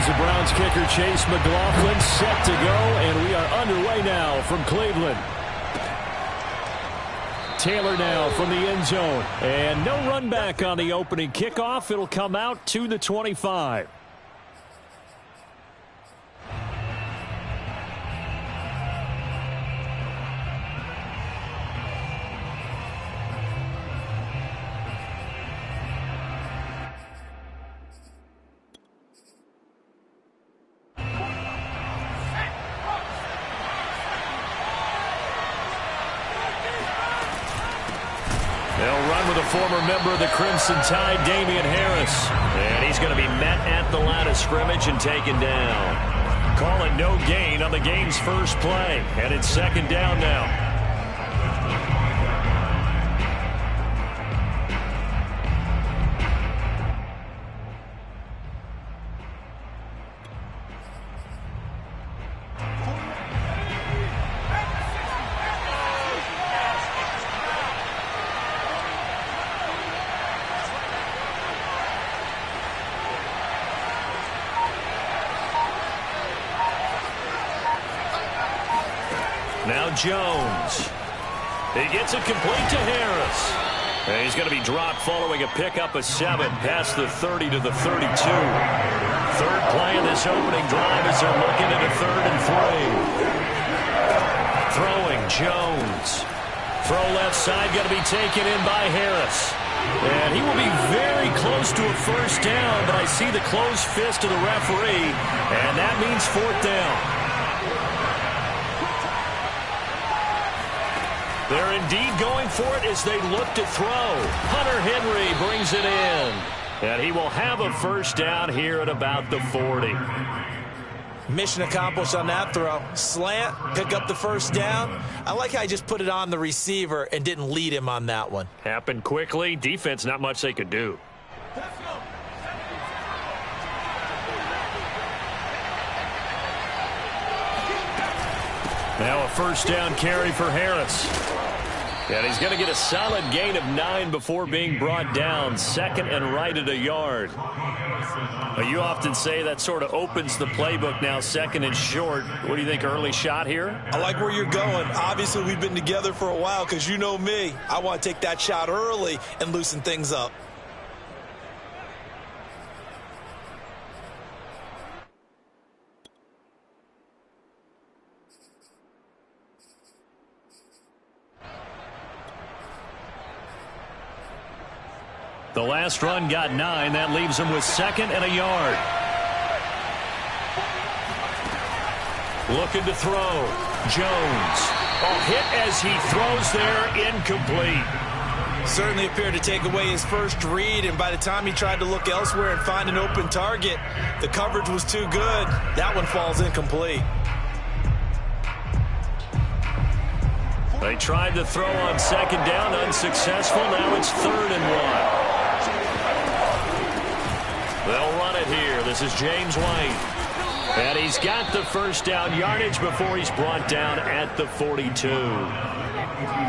the Browns kicker Chase McLaughlin set to go, and we are underway now from Cleveland. Taylor now from the end zone, and no run back on the opening kickoff. It'll come out to the 25. Former member of the Crimson Tide, Damian Harris. And he's going to be met at the line of scrimmage and taken down. Call it no gain on the game's first play. And it's second down now. Now Jones. He gets it complete to Harris. And he's going to be dropped following a pickup of 7 past the 30 to the 32. Third play of this opening drive as they're looking at a 3rd and 3. Throwing Jones. Throw left side going to be taken in by Harris. And he will be very close to a first down, but I see the closed fist of the referee, and that means 4th down. They're indeed going for it as they look to throw. Hunter Henry brings it in. And he will have a first down here at about the 40. Mission accomplished on that throw. Slant, pick up the first down. I like how I just put it on the receiver and didn't lead him on that one. Happened quickly. Defense, not much they could do. Now a first down carry for Harris. And he's going to get a solid gain of 9 before being brought down. 2nd and right at a yard. Well, you often say that sort of opens the playbook now, 2nd and short. What do you think, early shot here? I like where you're going. Obviously, we've been together for a while because you know me. I want to take that shot early and loosen things up. The last run got 9. That leaves him with 2nd and a yard. Looking to throw. Jones. Hit as he throws there, incomplete. Certainly appeared to take away his first read, and by the time he tried to look elsewhere and find an open target, the coverage was too good. That one falls incomplete. They tried to throw on 2nd down, unsuccessful. Now it's 3rd and 1. They'll run it here. This is James White. And he's got the first down yardage before he's brought down at the 42.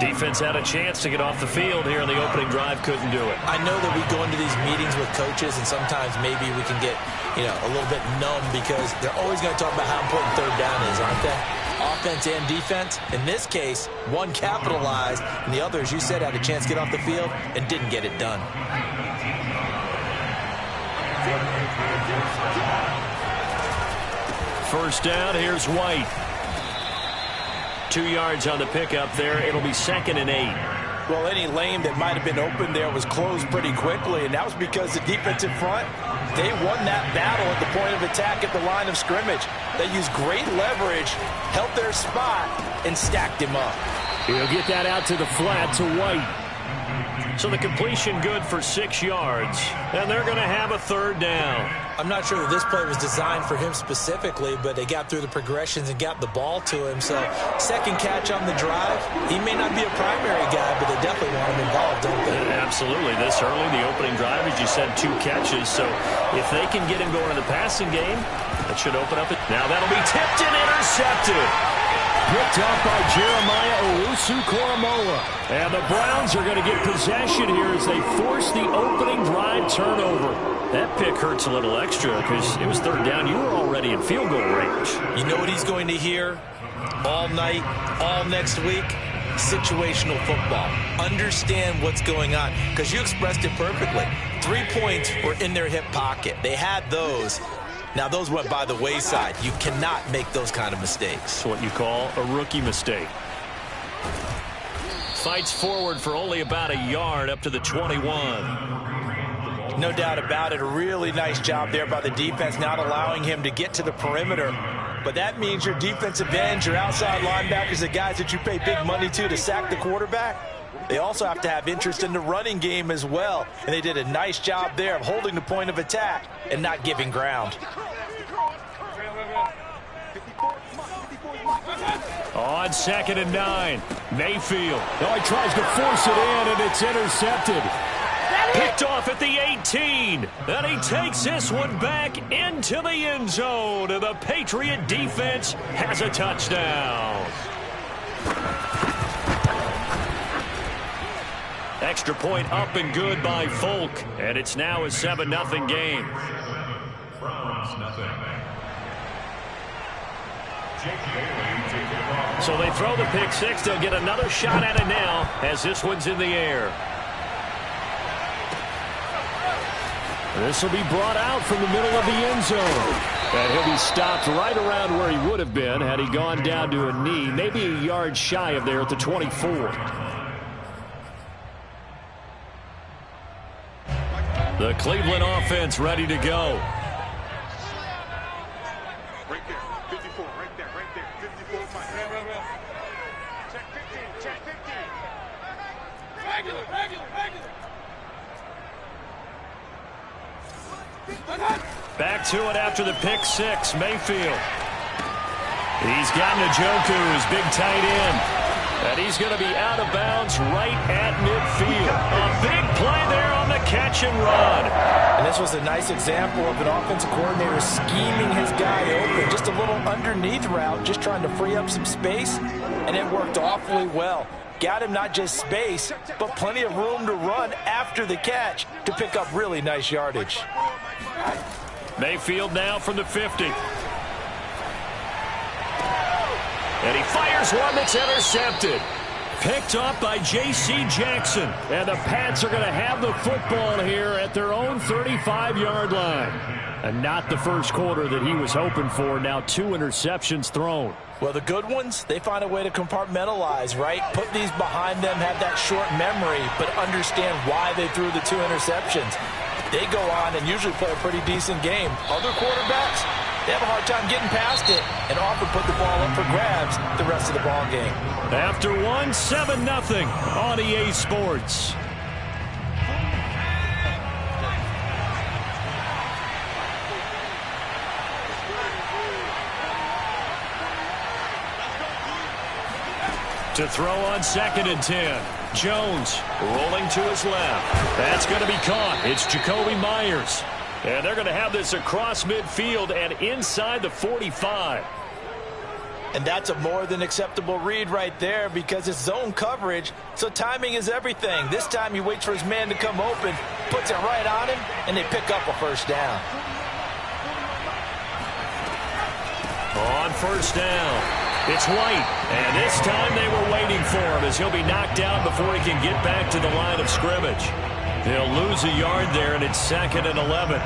Defense had a chance to get off the field here in the opening drive. Couldn't do it. I know that we go into these meetings with coaches, and sometimes maybe we can get, a little bit numb because they're always going to talk about how important 3rd down is, aren't they? Offense and defense. In this case, one capitalized, and the other, as you said, had a chance to get off the field and didn't get it done. First down, here's White. 2 yards on the pickup there. It'll be 2nd and 8. Well, any lane that might have been open there was closed pretty quickly, and that was because the defensive front, they won that battle at the point of attack at the line of scrimmage. They used great leverage, held their spot, and stacked him up. He'll get that out to the flat to White. So the completion good for 6 yards, and they're going to have a 3rd down. I'm not sure that this play was designed for him specifically, but they got through the progressions and got the ball to him. So 2nd catch on the drive. He may not be a primary guy, but they definitely want him involved, don't they? Absolutely. This early, the opening drive, as you said, 2 catches. So if they can get him going in the passing game, that should open up. Now that'll be tipped and intercepted. Picked up by Jeremiah Owusu-Koramoah. And the Browns are going to get possession here as they force the opening drive a turnover. That pick hurts a little extra because it was third down. You were already in field goal range. You know what he's going to hear all night, all next week? Situational football. Understand what's going on, because you expressed it perfectly. 3 points were in their hip pocket. They had those. Now, those went by the wayside. You cannot make those kind of mistakes. That's what you call a rookie mistake. Fights forward for only about a yard up to the 21. No doubt about it. A really nice job there by the defense, not allowing him to get to the perimeter. But that means your defensive ends, your outside linebackers, the guys that you pay big money to sack the quarterback, they also have to have interest in the running game as well. And they did a nice job there of holding the point of attack and not giving ground. On 2nd and 9, Mayfield. Oh, he tries to force it in, and it's intercepted. Picked off at the 18. And he takes this one back into the end zone. And the Patriot defense has a touchdown. Extra point up and good by Folk. And it's now a 7-0 game. So they throw the pick six. They'll get another shot at it now as this one's in the air. This will be brought out from the middle of the end zone. And he'll be stopped right around where he would have been had he gone down to a knee, maybe a yard shy of there at the 24. The Cleveland offense ready to go. Right there, 54, right there, 54. Check 15, check 15. Regular. Back to it after the pick six, Mayfield. He's got Njoku, his big tight end. And he's going to be out of bounds right at midfield. A big play there on the catch and run. And this was a nice example of an offensive coordinator scheming his guy open. Just a little underneath route, just trying to free up some space. And it worked awfully well. Got him not just space, but plenty of room to run after the catch to pick up really nice yardage. Mayfield now from the 50. And he fires one that's intercepted. Picked up by J.C. Jackson. And the Pats are going to have the football here at their own 35-yard line. And not the first quarter that he was hoping for. Now 2 interceptions thrown. Well, the good ones, they find a way to compartmentalize, right? Put these behind them, have that short memory, but understand why they threw the 2 interceptions. They go on and usually play a pretty decent game. Other quarterbacks, they have a hard time getting past it and often put the ball up for grabs the rest of the ball game. After one, 7-0 on EA Sports. To throw on 2nd and 10. Jones rolling to his left. That's going to be caught. It's Jacoby Myers. And they're going to have this across midfield and inside the 45. And that's a more than acceptable read right there because it's zone coverage, so timing is everything. This time he waits for his man to come open, puts it right on him, and they pick up a first down. On first down, it's White. And this time they were waiting for him as he'll be knocked down before he can get back to the line of scrimmage. They'll lose a yard there, and it's 2nd and 11.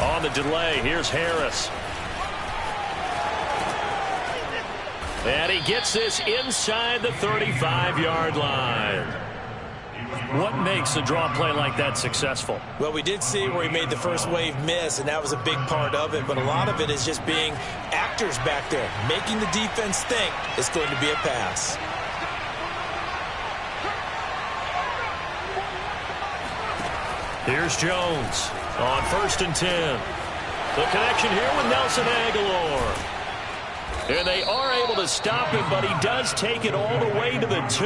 On the delay, here's Harris. And he gets this inside the 35-yard line. What makes a draw play like that successful? Well, we did see where he made the first wave miss, and that was a big part of it. But a lot of it is just being actors back there, making the defense think it's going to be a pass. Here's Jones on 1st and 10. The connection here with Nelson Aguilar. And they are able to stop him, but he does take it all the way to the 2.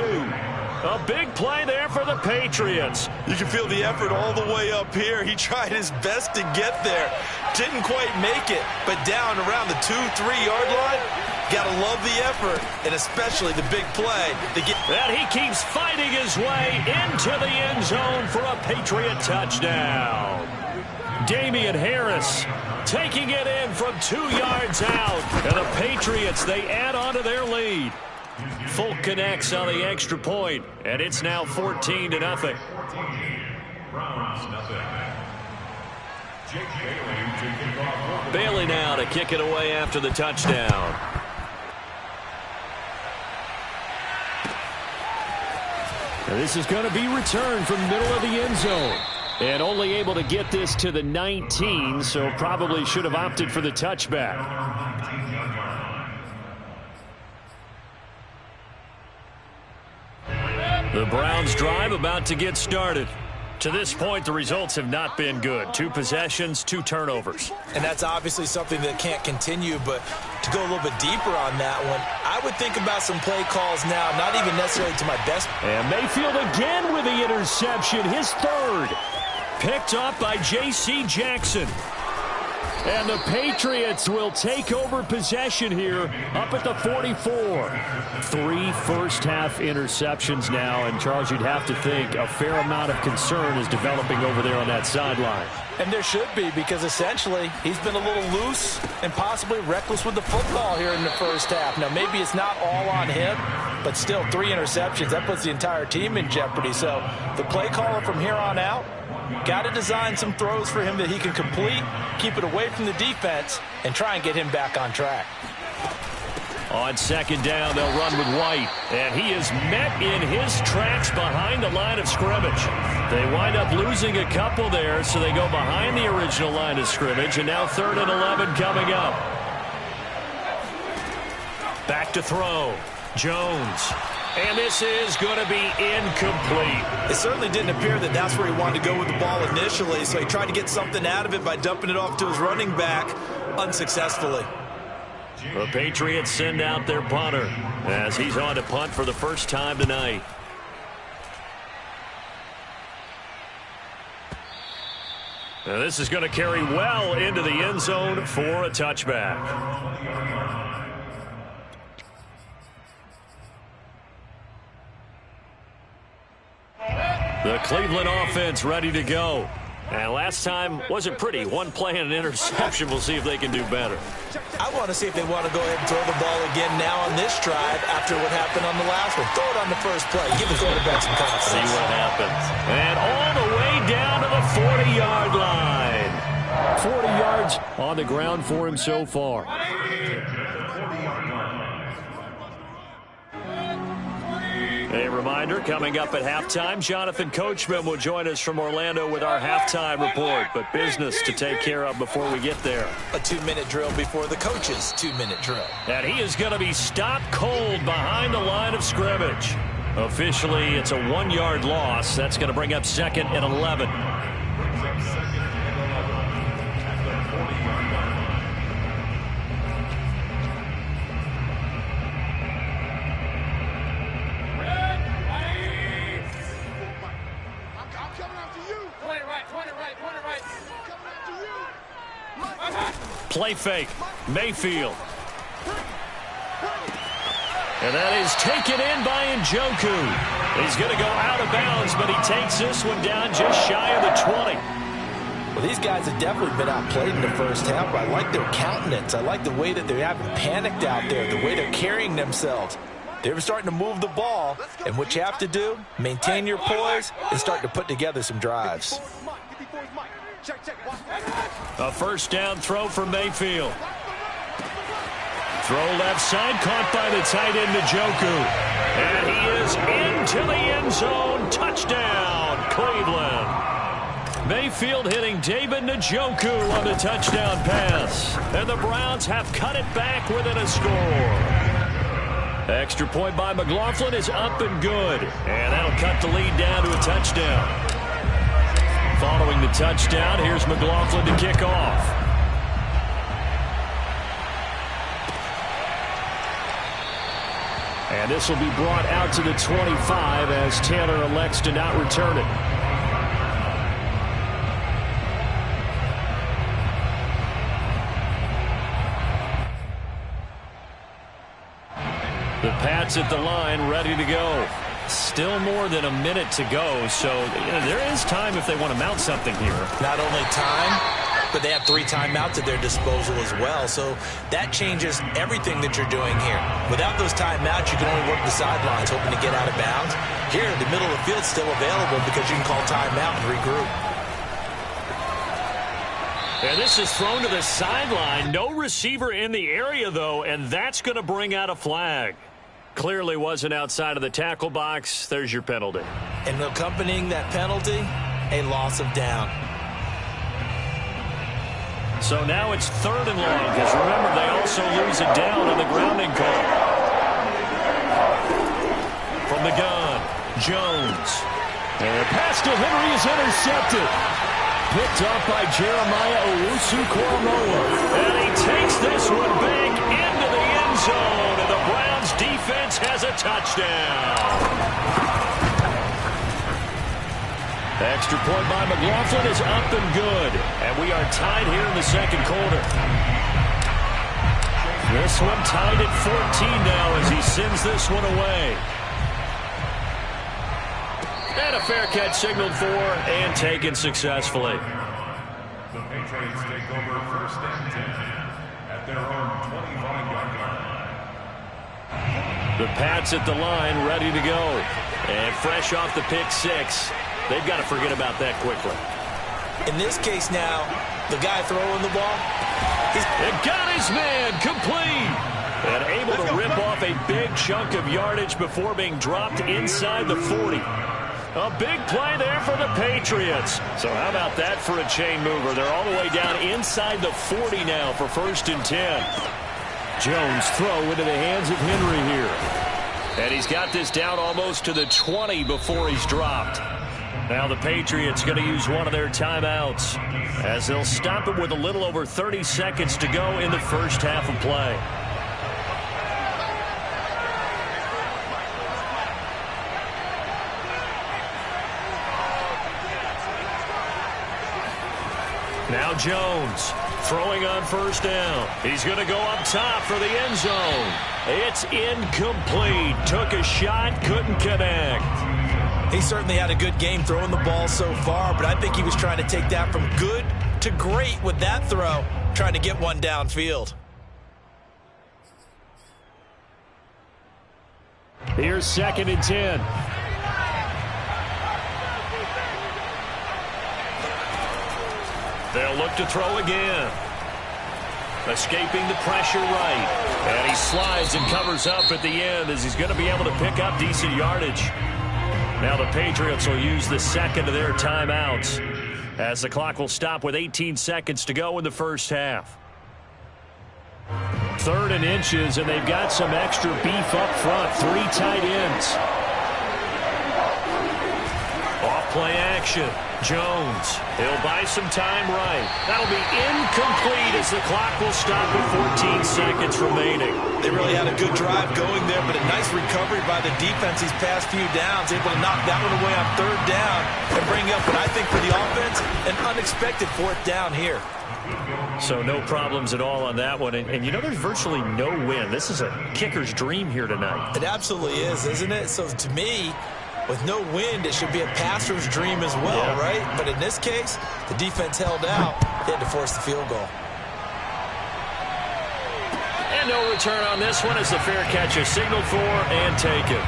A big play there for the Patriots. You can feel the effort all the way up here. He tried his best to get there. Didn't quite make it, but down around the 2-3 yard line, gotta love the effort, and especially the big play. And he keeps fighting his way into the end zone for a Patriot touchdown. Damian Harris taking it in from 2 yards out. And the Patriots, they add on to their lead. Folk connects on the extra point, and it's now 14-0. Bailey now to kick it away after the touchdown. And this is going to be returned from the middle of the end zone. And only able to get this to the 19, so probably should have opted for the touchback. The Browns drive about to get started. To this point, the results have not been good. 2 possessions, 2 turnovers. And that's obviously something that can't continue, but to go a little bit deeper on that one, I would think about some play calls now, not even necessarily to my best. And Mayfield again with the interception, his 3rd. Picked up by J.C. Jackson. And the Patriots will take over possession here up at the 44. 3 first-half interceptions now, and Charles, you'd have to think a fair amount of concern is developing over there on that sideline. And there should be, because essentially he's been a little loose and possibly reckless with the football here in the first half. Now, maybe it's not all on him, but still 3 interceptions. That puts the entire team in jeopardy. So the play caller from here on out, got to design some throws for him that he can complete, keep it away from the defense, and try and get him back on track. On 2nd down, they'll run with White. And he is met in his tracks behind the line of scrimmage. They wind up losing a couple there, so they go behind the original line of scrimmage. And now 3rd and 11 coming up. Back to throw. Jones. And this is going to be incomplete. It certainly didn't appear that that's where he wanted to go with the ball initially, so he tried to get something out of it by dumping it off to his running back unsuccessfully. The Patriots send out their punter as he's on to punt for the first time tonight. Now this is going to carry well into the end zone for a touchback. The Cleveland offense ready to go. And last time wasn't pretty. 1 play and an interception. We'll see if they can do better. I want to see if they want to go ahead and throw the ball again now on this drive after what happened on the last one. Throw it on the first play. Give the quarterback some confidence. See what happens. And all the way down to the 40-yard line. 40 yards on the ground for him so far. A reminder, coming up at halftime, Jonathan Coachman will join us from Orlando with our halftime report, but business to take care of before we get there. A 2-minute drill before the coach's 2-minute drill. And he is going to be stopped cold behind the line of scrimmage. Officially, it's a 1-yard loss. That's going to bring up 2nd and 11. Play fake. Mayfield. And that is taken in by Njoku. He's going to go out of bounds, but he takes this one down just shy of the 20. Well, these guys have definitely been outplayed in the first half, but I like their countenance. I like the way that they haven't panicked out there, the way they're carrying themselves. They're starting to move the ball, and what you have to do, maintain your poise and start to put together some drives. A first down throw for Mayfield. Throw left side, caught by the tight end Njoku. And he is into the end zone. Touchdown, Cleveland. Mayfield hitting David Njoku on the touchdown pass. And the Browns have cut it back within a score. Extra point by McLaughlin is up and good. And that'll cut the lead down to a touchdown. Following the touchdown, here's McLaughlin to kick off. And this will be brought out to the 25 as Taylor elects to not return it. The Pats at the line, ready to go. Still more than a minute to go, so there is time if they want to mount something here. Not only time, but they have 3 timeouts at their disposal as well, so that changes everything that you're doing here. Without those timeouts, you can only work the sidelines, hoping to get out of bounds. Here, the middle of the field's still available because you can call timeout and regroup. And this is thrown to the sideline. No receiver in the area, though, and that's going to bring out a flag. Clearly wasn't outside of the tackle box. There's your penalty. And accompanying that penalty, a loss of down. So now it's 3rd and long, because remember, they also lose a down on the grounding call. From the gun, Jones. And the pass to Henry is intercepted. Picked up by Jeremiah Owusu-Koramoah. And he takes this one back into the end zone. And the Browns defense has a touchdown. The extra point by McLaughlin is up and good. And we are tied here in the second quarter. This one tied at 14 now as he sends this one away. And a fair catch signaled for and taken successfully. The Patriots take over 1st and 10 at their own 25-yard line. The Pats at the line, ready to go. And fresh off the pick 6. They've got to forget about that quickly. In this case now, the guy throwing the ball, it got his man complete. And able to rip off a big chunk of yardage before being dropped inside the 40. A big play there for the Patriots. So how about that for a chain mover? They're all the way down inside the 40 now for 1st and 10. Jones throw into the hands of Henry here. And he's got this down almost to the 20 before he's dropped. Now the Patriots going to use one of their timeouts as they'll stop it with a little over 30 seconds to go in the first half of play. Now Jones throwing on 1st down. He's going to go up top for the end zone. It's incomplete. Took a shot, couldn't connect. he certainly had a good game throwing the ball so far, but I think he was trying to take that from good to great with that throw, trying to get one downfield. Here's 2nd and 10. They'll look to throw again. Escaping the pressure right. And he slides and covers up at the end as he's going to be able to pick up decent yardage. Now the Patriots will use the second of their timeouts as the clock will stop with 18 seconds to go in the first half. 3rd and inches, and they've got some extra beef up front. 3 tight ends. Off-play action. Jones. He'll buy some time right. That'll be incomplete as the clock will stop with 14 seconds remaining. They really had a good drive going there, but a nice recovery by the defense these past few downs. Able to knock that one away on 3rd down and bring up what I think for the offense, an unexpected 4th down here. So no problems at all on that one. And you know, there's virtually no win. This is a kicker's dream here tonight. It absolutely is, isn't it? So to me, with no wind, it should be a passer's dream as well, right? But in this case, the defense held out. They had to force the field goal. And no return on this one as the fair catch is signaled for and taken.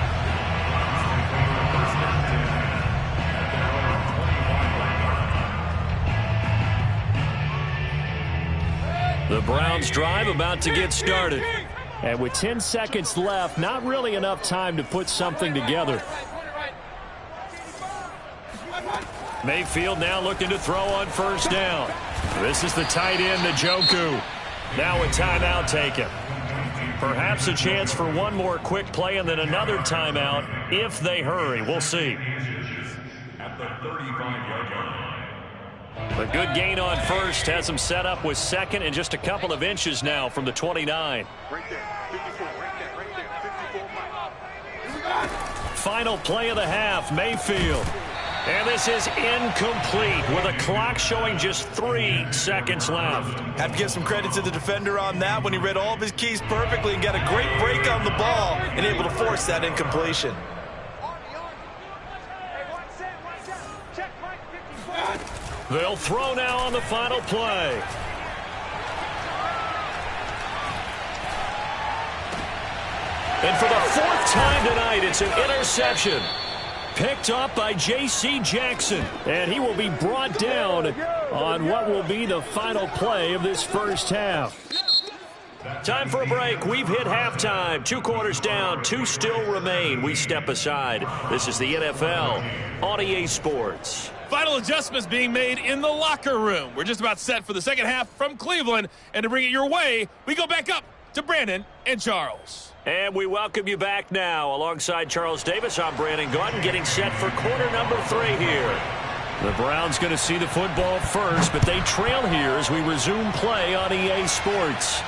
The Browns drive about to get started. And with 10 seconds left, not really enough time to put something together. Mayfield now looking to throw on 1st down. This is the tight end, Njoku. Now a timeout taken. Perhaps a chance for one more quick play and then another timeout if they hurry. We'll see. At the 35-yard line. A good gain on 1st has him set up with 2nd and just a couple of inches now from the 29. Right there, 54, right there, 54. final play of the half. Mayfield. And this is incomplete with a clock showing just 3 seconds left. Have to give some credit to the defender on that when he read all of his keys perfectly and got a great break on the ball and able to force that incompletion. They'll throw now on the final play. And for the 4th time tonight, it's an interception. Picked up by J.C. Jackson. And he will be brought down on what will be the final play of this first half. Time for a break. We've hit halftime. 2 quarters down. 2 still remain. We step aside. This is the NFL on EA Sports. Final adjustments being made in the locker room. We're just about set for the second half from Cleveland. And to bring it your way, we go back up to Brandon and Charles. And we welcome you back now. Alongside Charles Davis, I'm Brandon Gaudin, getting set for quarter number 3 here. The Browns going to see the football first, but they trail here as we resume play on EA Sports.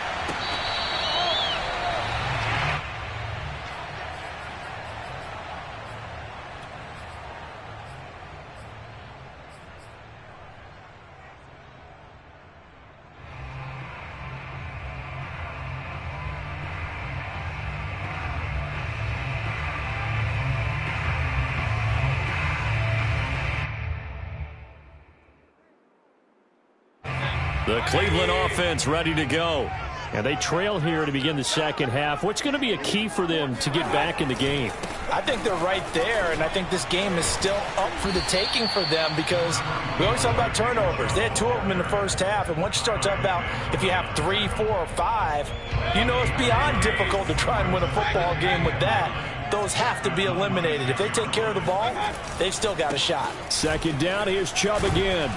The Cleveland offense ready to go. And they trail here to begin the second half. What's going to be a key for them to get back in the game? I think they're right there, and I think this game is still up for the taking for them because we always talk about turnovers. They had 2 of them in the first half, and once you start talking about if you have 3, 4, or 5, you know it's beyond difficult to try and win a football game with that. Those have to be eliminated. If they take care of the ball, they've still got a shot. Second down, here's Chubb again.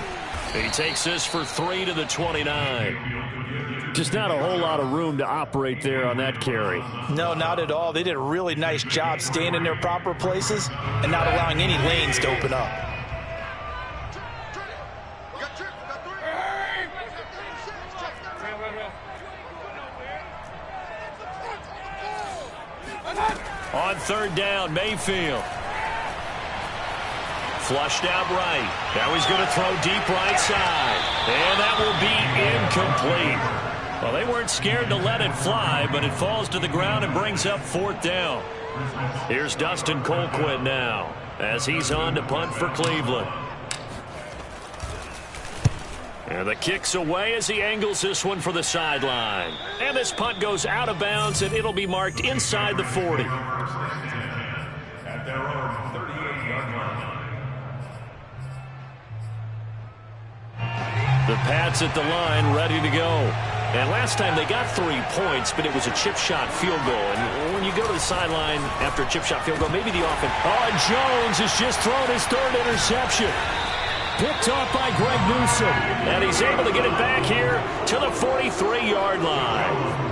He takes this for 3 to the 29. Just not a whole lot of room to operate there on that carry. No, not at all. They did a really nice job staying in their proper places and not allowing any lanes to open up. On 3rd down, Mayfield. Flushed out right. Now he's going to throw deep right side. And that will be incomplete. Well, they weren't scared to let it fly, but it falls to the ground and brings up 4th down. Here's Dustin Colquitt now as he's on to punt for Cleveland. And the kick's away as he angles this one for the sideline. And this punt goes out of bounds, and it'll be marked inside the 40. At their own 38-yard line. The Pats at the line, ready to go. And last time they got 3 points, but it was a chip shot field goal. And when you go to the sideline after a chip shot field goal, maybe the offense. Oh, Jones has just thrown his 3rd interception. Picked off by Greg Newsome. And he's able to get it back here to the 43-yard line.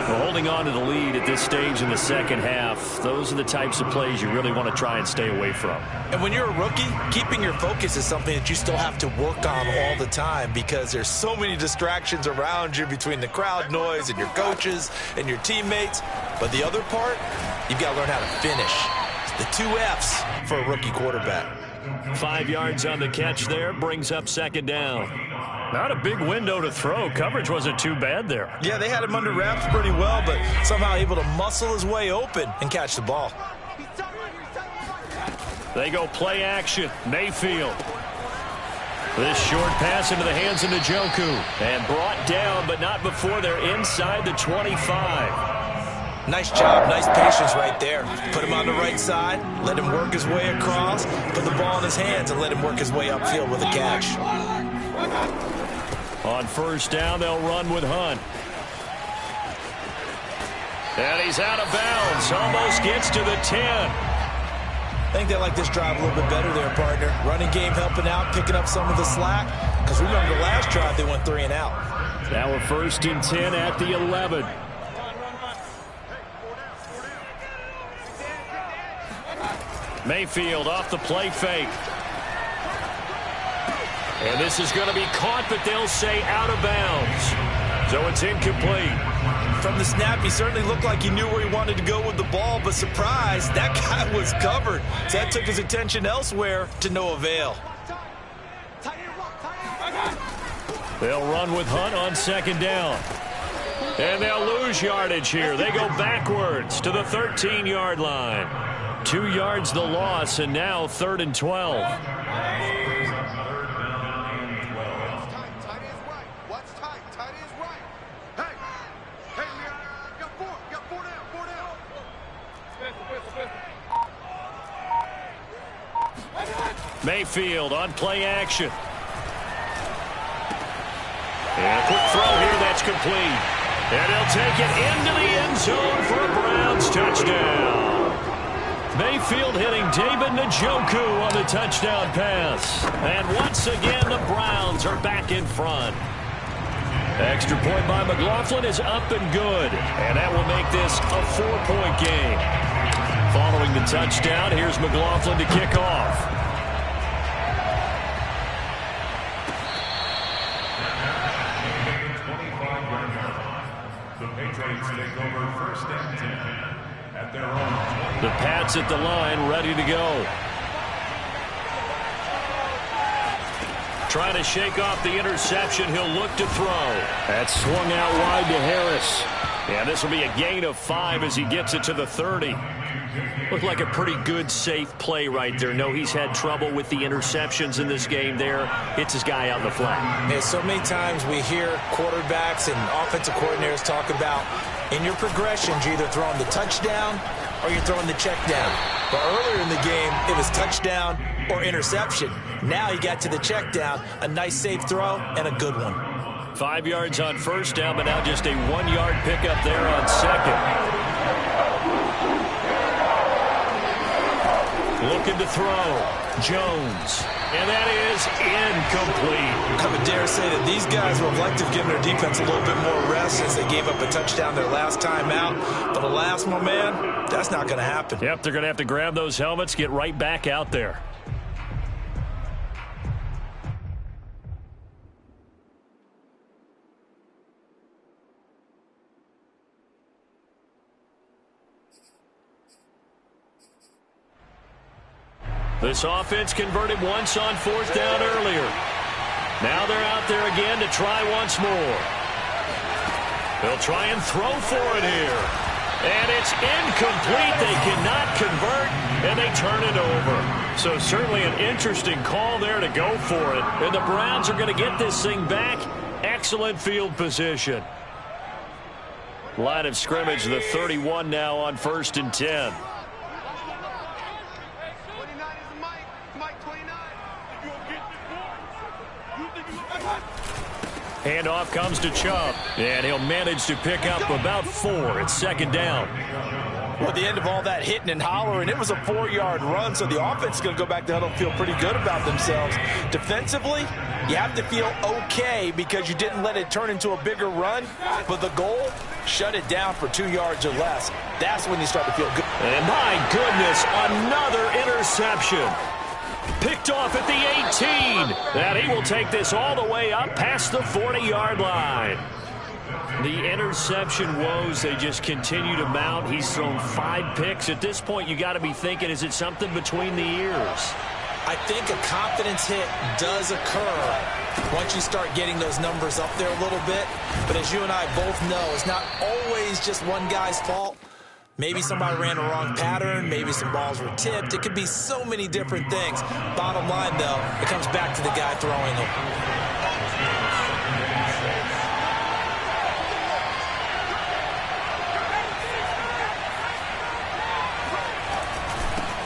Well, holding on to the lead at this stage in the second half, those are the types of plays you really want to try and stay away from. And when you're a rookie, keeping your focus is something that you still have to work on all the time because there's so many distractions around you between the crowd noise and your coaches and your teammates. But the other part, you've got to learn how to finish. It's the 2 F's for a rookie quarterback. 5 yards on the catch there, brings up 2nd down. Not a big window to throw. Coverage wasn't too bad there. Yeah, they had him under wraps pretty well, but somehow able to muscle his way open and catch the ball. They go play action. Mayfield. This short pass into the hands of Njoku. And brought down, but not before they're inside the 25. Nice job, nice patience right there. Put him on the right side, let him work his way across, put the ball in his hands, and let him work his way upfield with a catch. On 1st down, they'll run with Hunt. And he's out of bounds. Almost gets to the 10. I think they like this drive a little bit better there, partner. Running game helping out, picking up some of the slack. Because remember the last drive, they went 3 and out. Now we're 1st and 10 at the 11. Mayfield off the play fake. And this is going to be caught, but they'll say out of bounds. So it's incomplete. From the snap, he certainly looked like he knew where he wanted to go with the ball, but surprise, that guy was covered. So that took his attention elsewhere to no avail. They'll run with Hunt on second down. And they'll lose yardage here. They go backwards to the 13-yard line. 2 yards the loss, and now 3rd and 12. Mayfield on play action. And a quick throw here that's complete. And he'll take it into the end zone for a Browns touchdown. Mayfield hitting David Njoku on the touchdown pass. And once again, the Browns are back in front. Extra point by McLaughlin is up and good. And that will make this a 4-point game. Following the touchdown, here's McLaughlin to kick off. The Pats at the line, ready to go. Trying to shake off the interception. He'll look to throw. That's swung out wide to Harris. And this will be a gain of 5 as he gets it to the 30. Looked like a pretty good, safe play right there. No, he's had trouble with the interceptions in this game there. Hits his guy out in the flat. Yeah, so many times we hear quarterbacks and offensive coordinators talk about in your progressions, you're either throwing the touchdown or you're throwing the check down. But earlier in the game, it was touchdown or interception. Now he got to the check down, a nice safe throw, and a good one. 5 yards on first down, but now just a 1-yard pickup there on second. Looking to throw. Jones. And that is incomplete. I would dare say that these guys would like to have given their defense a little bit more rest since they gave up a touchdown their last time out. But alas, my man, that's not going to happen. Yep, they're going to have to grab those helmets, get right back out there. This offense converted once on 4th down earlier. Now they're out there again to try once more. They'll try and throw for it here. And it's incomplete. They cannot convert, and they turn it over. So certainly an interesting call there to go for it. And the Browns are going to get this thing back. Excellent field position. Line of scrimmage, the 31 now on 1st and 10. Handoff comes to Chubb, and he'll manage to pick up about 4. It's 2nd down. Well, at the end of all that hitting and hollering, it was a 4-yard run, so the offense is going to go back to huddle and feel pretty good about themselves. Defensively, you have to feel okay because you didn't let it turn into a bigger run, but the goal, shut it down for 2 yards or less. That's when you start to feel good. And my goodness, another interception. Picked off at the 18. And he will take this all the way up past the 40-yard line. The interception woes, they just continue to mount. He's thrown 5 picks. At this point, you got to be thinking, is it something between the ears? I think a confidence hit does occur once you start getting those numbers up there a little bit. But as you and I both know, it's not always just one guy's fault. Maybe somebody ran a wrong pattern. Maybe some balls were tipped. It could be so many different things. Bottom line, though, it comes back to the guy throwing them.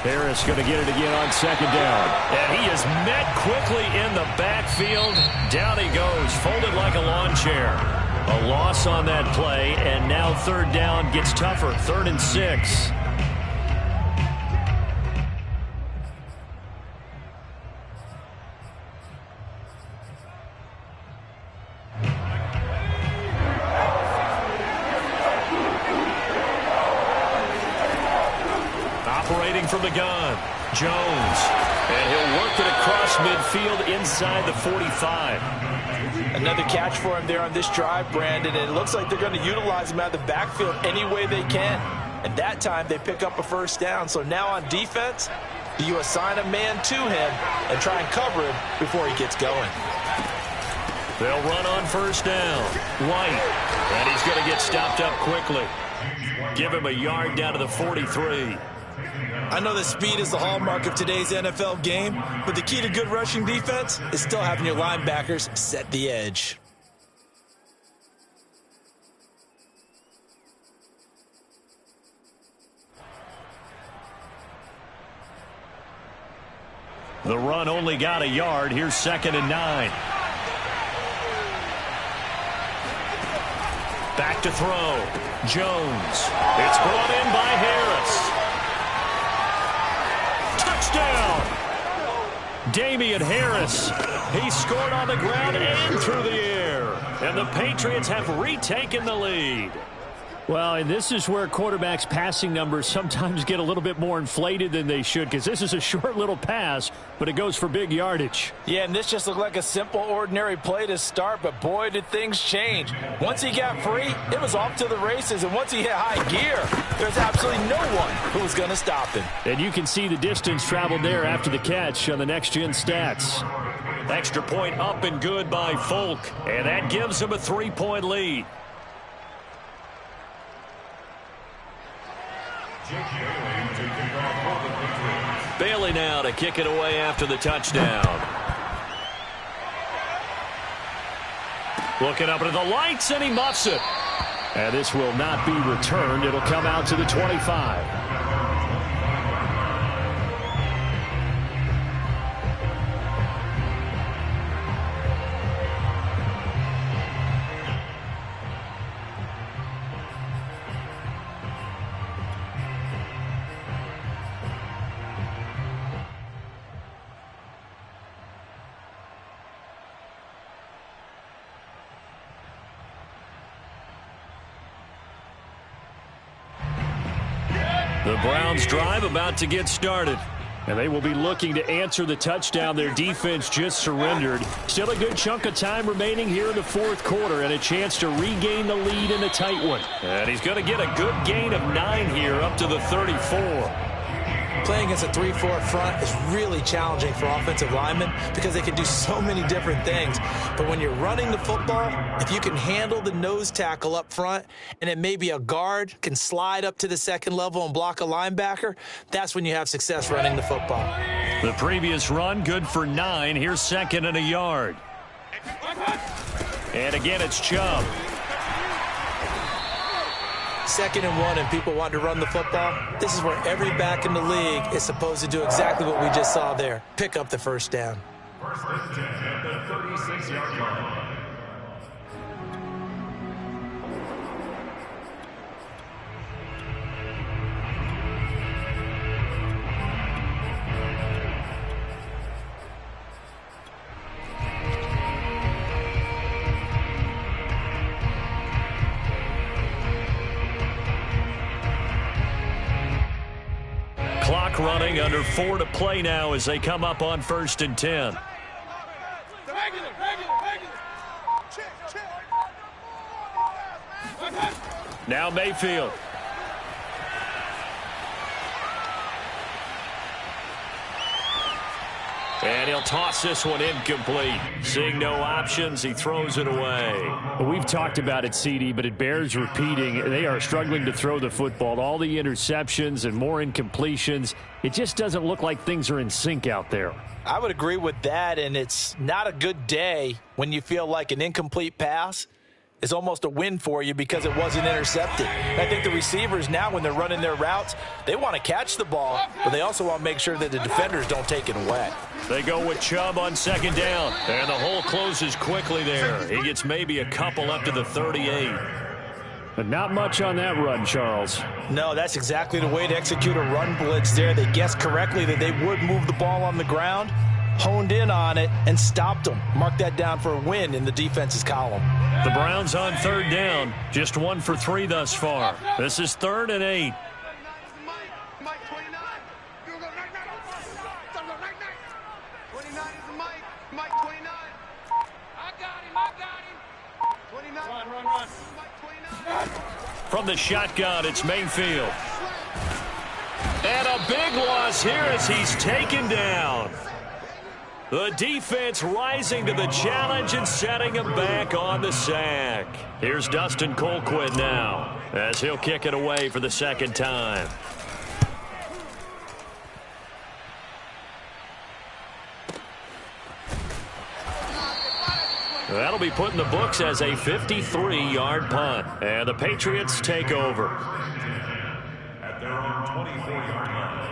Harris going to get it again on 2nd down. And he is met quickly in the backfield. Down he goes, folded like a lawn chair. A loss on that play, and now 3rd down gets tougher. 3rd and 6. Operating from the gun, Jones. And he'll work it across midfield inside the 45. Another catch for him there on this drive, Brandon, and it looks like they're going to utilize him out of the backfield any way they can. And that time, they pick up a first down. So now on defense, do you assign a man to him and try and cover him before he gets going? They'll run on first down. White, and he's going to get stopped up quickly. Give him a yard down to the 43. I know that speed is the hallmark of today's NFL game, but the key to good rushing defense is still having your linebackers set the edge. The run only got a yard. Here's 2nd and 9. Back to throw. Jones. It's brought in by Harris. Touchdown! Damian Harris. He scored on the ground and through the air. And the Patriots have retaken the lead. Well, and this is where quarterbacks' passing numbers sometimes get a little bit more inflated than they should, because this is a short little pass, but it goes for big yardage. Yeah, and this just looked like a simple, ordinary play to start, but boy, did things change. Once he got free, it was off to the races, and once he hit high gear, there's absolutely no one who was going to stop him. And you can see the distance traveled there after the catch on the next-gen stats. Extra point up and good by Folk, and that gives him a 3-point lead. Bailey now to kick it away after the touchdown. Looking up into the lights, and he muffs it. And this will not be returned. It'll come out to the 25. The Browns drive about to get started. And they will be looking to answer the touchdown their defense just surrendered. Still a good chunk of time remaining here in the fourth quarter and a chance to regain the lead in a tight one. And he's going to get a good gain of 9 here up to the 34. Playing against a 3-4 front is really challenging for offensive linemen because they can do so many different things. But when you're running the football, if you can handle the nose tackle up front and it may be a guard can slide up to the second level and block a linebacker, that's when you have success running the football. The previous run good for 9. Here's 2nd and a yard. And again, it's Chubb. 2nd and 1 and people want to run the football. This is where every back in the league is supposed to do exactly what we just saw there. Pick up the first down. First and 10 at the 36-yard line. Clock running, under 4 to play now as they come up on 1st and 10. Now Mayfield. And he'll toss this one incomplete. Seeing no options, he throws it away. Well, we've talked about it, CD, but it bears repeating. They are struggling to throw the football. All the interceptions and more incompletions. It just doesn't look like things are in sync out there. I would agree with that, and it's not a good day when you feel like an incomplete pass is almost a win for you because it wasn't intercepted. I think the receivers now, when they're running their routes, they want to catch the ball, but they also want to make sure that the defenders don't take it away. They go with Chubb on 2nd down, and the hole closes quickly there. He gets maybe a couple up to the 38. But not much on that run, Charles. No, that's exactly the way to execute a run blitz there. They guessed correctly that they would move the ball on the ground, honed in on it, and stopped them. Mark that down for a win in the defense's column. The Browns on 3rd down, just 1 for 3 thus far. This is 3rd and 8. Mike 29. I got him. 29. Run. Mike 29. From the shotgun, it's Mayfield. And a big loss here as he's taken down. The defense rising to the challenge and setting him back on the sack. Here's Dustin Colquitt now as he'll kick it away for the second time. That'll be put in the books as a 53-yard punt. And the Patriots take over. At their own 24-yard line.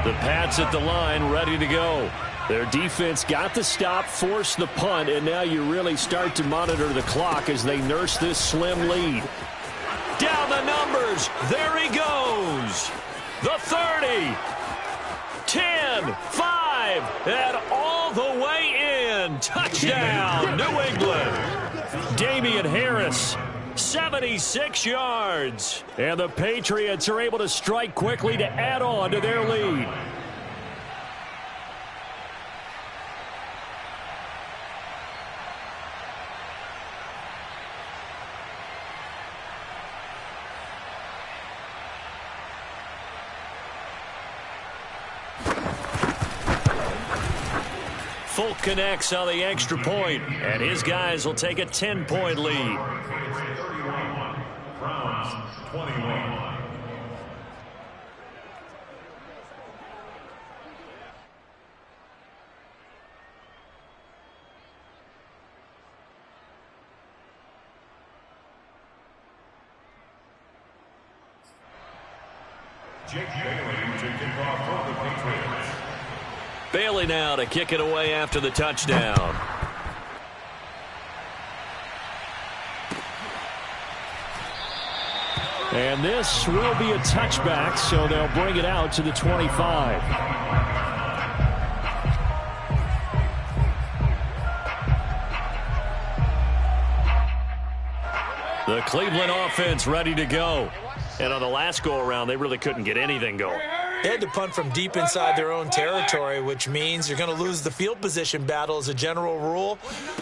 The Pats at the line, ready to go. Their defense got the stop, forced the punt, and now you really start to monitor the clock as they nurse this slim lead. Down the numbers. There he goes. The 30. 10, 5, and all the way in. Touchdown, New England. Damian Harris, 76 yards. And the Patriots are able to strike quickly to add on to their lead. Folk connects on the extra point, and his guys will take a 10-point lead. Browns 21. Jake Bailey to kick off for the Patriots. Bailey now to kick it away after the touchdown. And this will be a touchback, so they'll bring it out to the 25. The Cleveland offense ready to go. And on the last go-around, they really couldn't get anything going. They had to punt from deep inside their own territory, which means you're going to lose the field position battle as a general rule.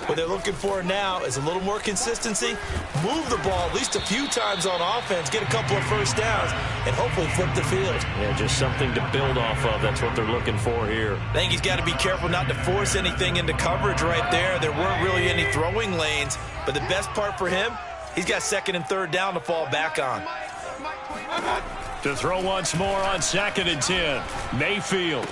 What they're looking for now is a little more consistency, move the ball at least a few times on offense, get a couple of first downs, and hopefully flip the field. Yeah, just something to build off of. That's what they're looking for here. I think he's got to be careful not to force anything into coverage right there. There weren't really any throwing lanes, but the best part for him, he's got second and third down to fall back on. To throw once more on 2nd and 10. Mayfield.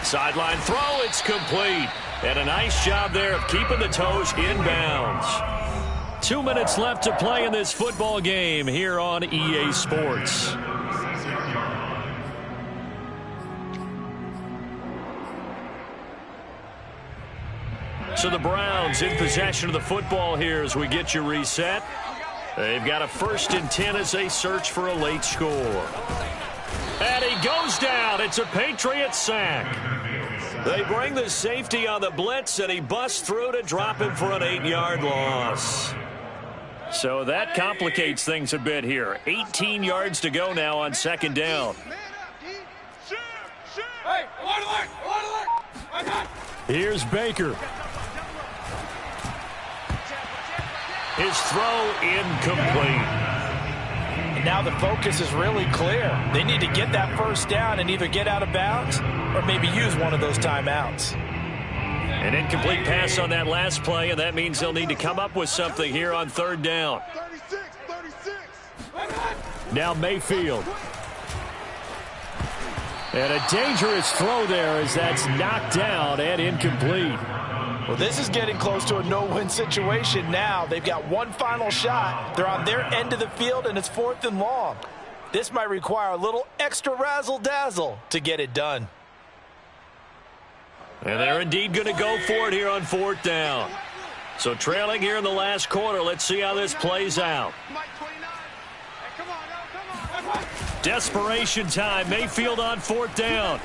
Sideline throw, it's complete. And a nice job there of keeping the toes inbounds. 2 minutes left to play in this football game here on EA Sports. So the Browns in possession of the football here as we get you reset. They've got a 1st and 10 as they search for a late score. And he goes down. It's a Patriot sack. They bring the safety on the blitz, and he busts through to drop him for an 8-yard loss. So that complicates things a bit here. 18 yards to go now on 2nd down. Here's Baker. His throw incomplete. And now the focus is really clear. They need to get that first down and either get out of bounds or maybe use one of those timeouts. An incomplete pass on that last play, and that means they'll need to come up with something here on 3rd down. 36. Now Mayfield. And a dangerous throw there as that's knocked down and incomplete. Well, this is getting close to a no-win situation now. They've got one final shot. They're on their end of the field, and it's 4th and long. This might require a little extra razzle-dazzle to get it done. And they're indeed going to go for it here on 4th down. So trailing here in the last quarter, let's see how this plays out. Desperation time. Mayfield on 4th down.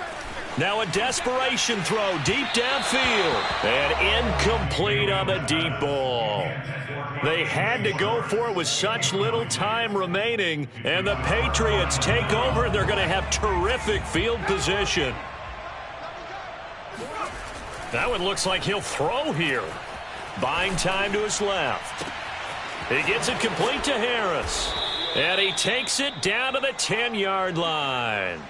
Now a desperation throw deep downfield. And incomplete on the deep ball. They had to go for it with such little time remaining, and the Patriots take over. They're going to have terrific field position. That one looks like he'll throw here. Buying time to his left. He gets it complete to Harris. And he takes it down to the 10-yard line.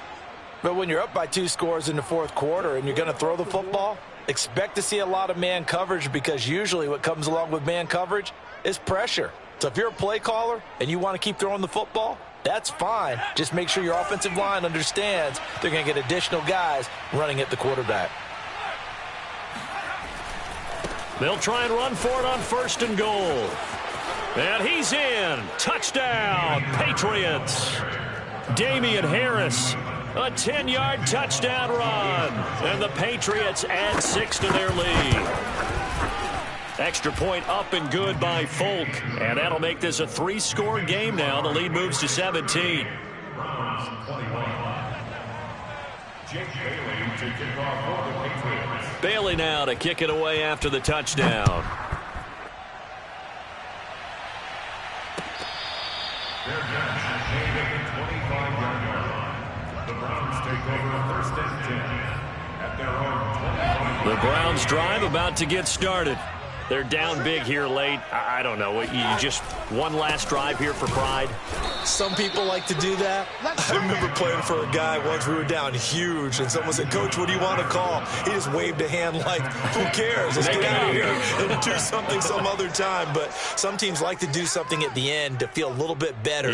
But when you're up by 2 scores in the fourth quarter and you're going to throw the football, expect to see a lot of man coverage, because usually what comes along with man coverage is pressure. So if you're a play caller and you want to keep throwing the football, that's fine. Just make sure your offensive line understands they're going to get additional guys running at the quarterback. They'll try and run for it on 1st and goal. And he's in. Touchdown, Patriots. Damian Harris, a 10-yard touchdown run. And the Patriots add 6 to their lead. Extra point up and good by Folk. And that'll make this a 3-score game now. The lead moves to 17. Jake Bailey to kick off for the Patriots. Bailey now to kick it away after the touchdown. They're done. Made at the 25-yard line. The Browns take over 1st and 10 at their own 25. The Browns drive about to get started. They're down big here late. I don't know. You just one last drive here for pride? Some people like to do that. I remember playing for a guy once. We were down huge, and someone said, "Coach, what do you want to call?" He just waved a hand like, "Who cares? Let's get out of here and do something some other time." But some teams like to do something at the end to feel a little bit better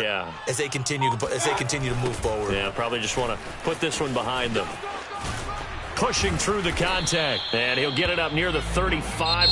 as they continue to move forward. Yeah, probably just want to put this one behind them. Pushing through the contact, and he'll get it up near the 35.